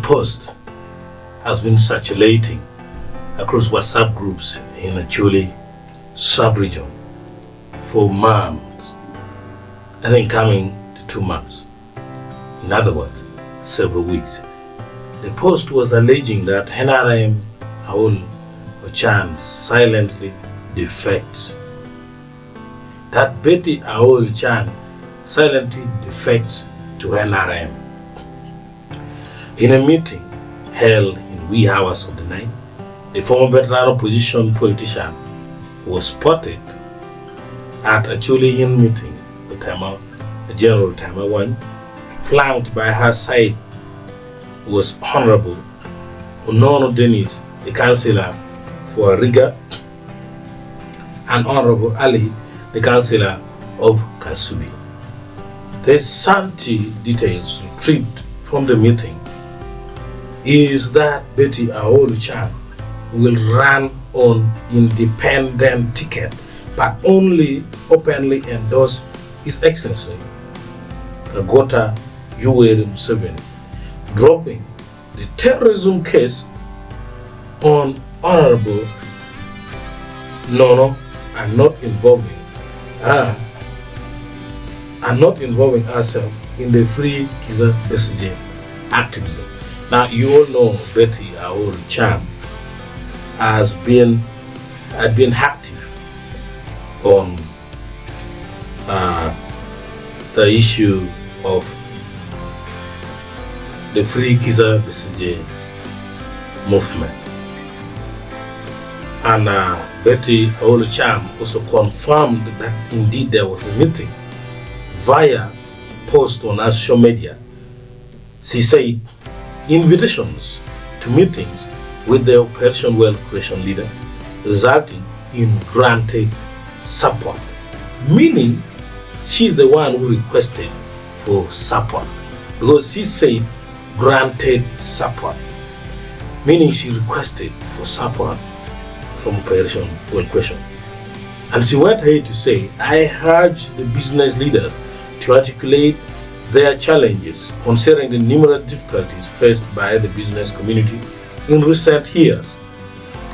post has been circulating across WhatsApp groups in Acholi sub-region for months. I think coming to 2 months. In other words, several weeks. The post was alleging that NRM Ochan silently defects. That Betty Ochan silently defects to NRM. In a meeting held in wee hours of the night, the former veteran opposition politician was spotted at a Acholi meeting, the General Timer 1, flanked by her side was Honorable Unono Dennis, the councillor for Aringa, and Honorable Ali, the councillor of Kasubi. The scanty details retrieved from the meeting is that Betty Ochan will run on independent ticket, but only openly endorse His Excellency Kagota Yoweri Museveni, dropping the terrorism case on Honorable Nono and not involving her and not involving herself in the free Kizza Besigye activism. Now you all know Betty Ochan had been active on the issue of the free Kizza Besigye movement. And Betty Ochan also confirmed that indeed there was a meeting via post on her social media. She said invitations to meetings with the Operation Wealth Creation leader resulting in granted support, meaning she's the one who requested for support, because she said granted support, meaning she requested for support from Operation Wealth Creation. And she went ahead to say, I urge the business leaders to articulate their challenges concerning the numerous difficulties faced by the business community in recent years,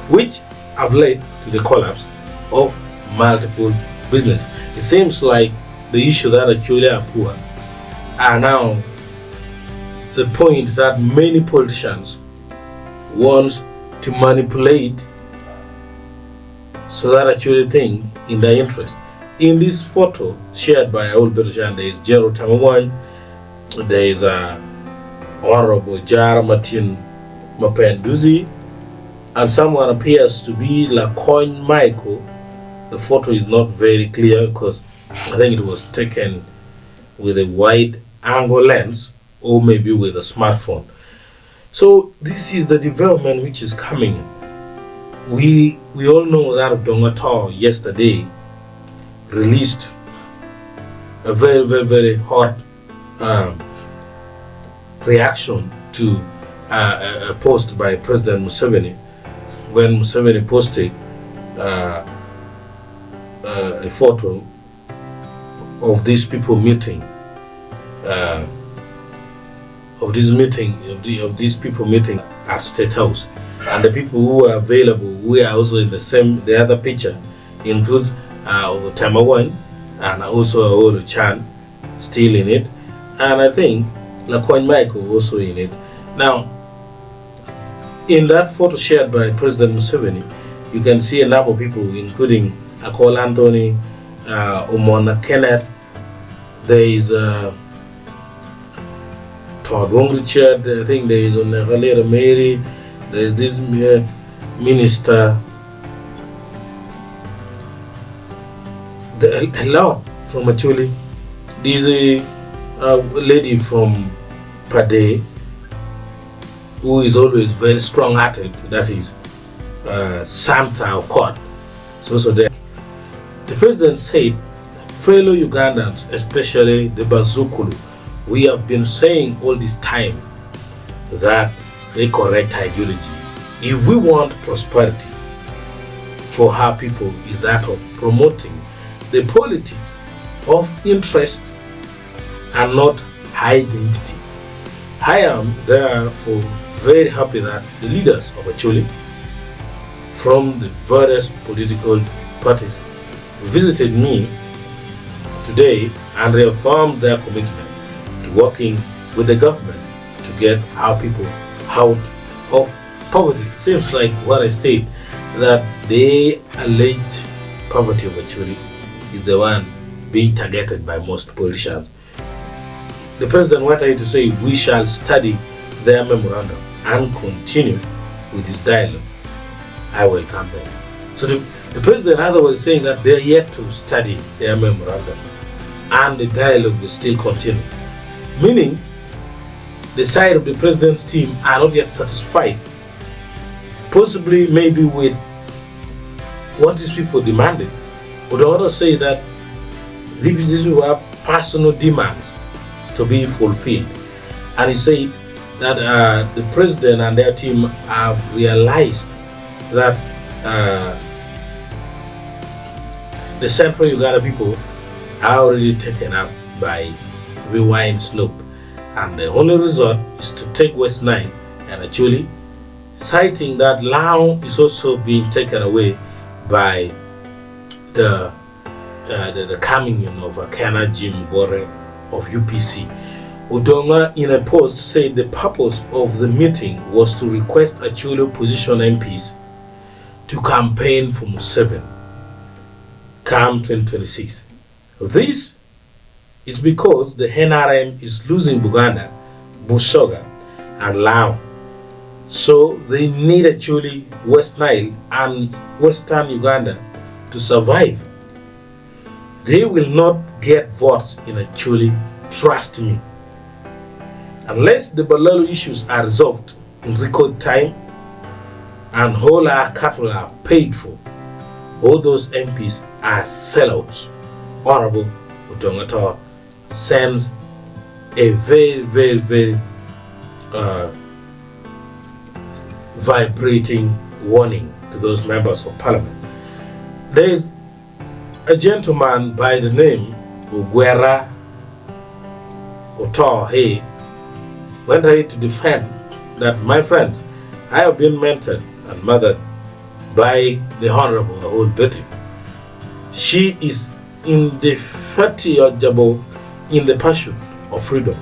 which have led to the collapse of multiple businesses. It seems like the issue that Acholi are poor are now the point that many politicians want to manipulate so that Acholi think in their interest. In this photo shared by Aul Berjan, there is General Tamawany, there is Honorable Jar Martin Mapenduzi, and someone appears to be Lacoin Michael. The photo is not very clear because I think it was taken with a wide angle lens or maybe with a smartphone. So this is the development which is coming. We all know that Odonga yesterday released a very hot reaction to a post by President Museveni when Museveni posted a photo of these people meeting, of these people meeting at State House, and the people who are available, who are also in the other picture includes Tamawan and also Ochan still in it, and I think Lacoin Michael also in it. Now, in that photo shared by President Museveni, you can see a number of people, including Akol Anthony, Umona Kenneth, there is Todd Wong Richard, I think there is Onegalera Mary, there is this minister, a lot from Acholi. There's a lady from Pade who is always very strong-hearted, that is Santa Okot. So there. The president said, fellow Ugandans, especially the Bazukulu, we have been saying all this time that the correct ideology, if we want prosperity for our people, is that of promoting the politics of interest and not identity. I am there for very happy that the leaders of Acholi from the various political parties visited me today and reaffirmed their commitment to working with the government to get our people out of poverty. It seems like what I said, that the alleged poverty of Acholi is the one being targeted by most politicians. The president wanted to say we shall study their memorandum and continue with this dialogue. I welcome them. So the president, in other words, is saying that they are yet to study their memorandum and the dialogue will still continue. Meaning, the side of the president's team are not yet satisfied, possibly maybe with what these people demanded. But the others say that these were personal demands to be fulfilled. And he said that the president and their team have realized that the central Uganda people are already taken up by rewind slope, and the only resort is to take West Nile and Acholi, citing that now is also being taken away by the coming in of Akana Jim Bore of UPC. Odonga, in a post, said the purpose of the meeting was to request Acholi opposition MPs to campaign for Museveni come 2026. This is because the NRM is losing Baganda, Basoga, and Lao. So they need Acholi, West Nile, and Western Uganda to survive. They will not get votes in Acholi, trust me. Unless the Balalo issues are resolved in record time and all our cattle are paid for, all those MPs are sellouts. Honorable Odonga sends a very, very, very vibrating warning to those members of parliament. There is a gentleman by the name Bagwere Otto went ahead to defend that, my friends, I have been mentored and mothered by the Honorable Old Betty. She is indefatigable in the pursuit of freedom.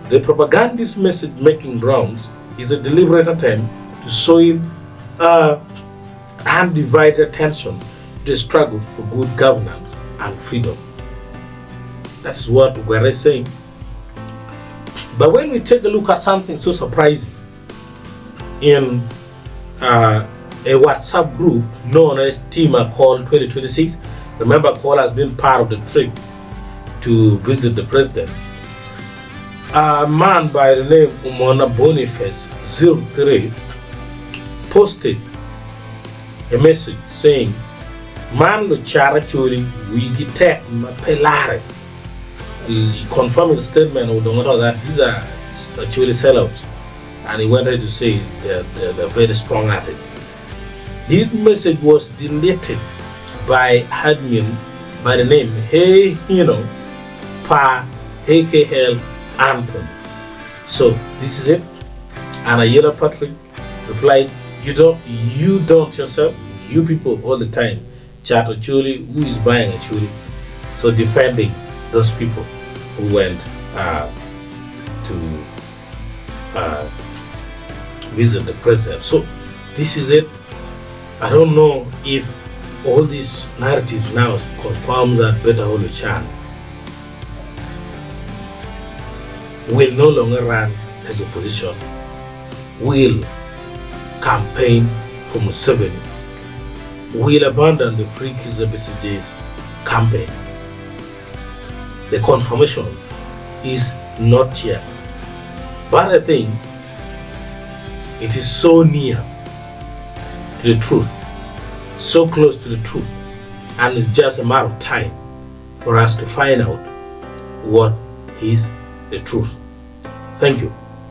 The propagandist message making rounds is a deliberate attempt to sow undivided attention to the struggle for good governance and freedom. That's what Bagwere is saying. But when we take a look at something so surprising in a WhatsApp group known as Team Call 2026, remember Call has been part of the trip to visit the president. A man by the name Umona Boniface 03 posted a message saying, "Man lo chara choli wigitek mapelare." He confirmed the statement of Odonga that these are actually sellouts, and he wanted to say they're very strong at it. This message was deleted by admin by the name Pa AKL Anton. So this is it. And a yellow Patrick replied, you don't yourself, you people all the time chat Acholi, who is buying Acholi. So defending those people who went to visit the president. So this is it. I don't know if all these narratives now confirms that Ochan will no longer run as opposition, will campaign for Museveni, will abandon the Free Kizza Besigye's campaign. The confirmation is not yet, but I think it is so near to the truth, so close to the truth, and it's just a matter of time for us to find out what is the truth. Thank you.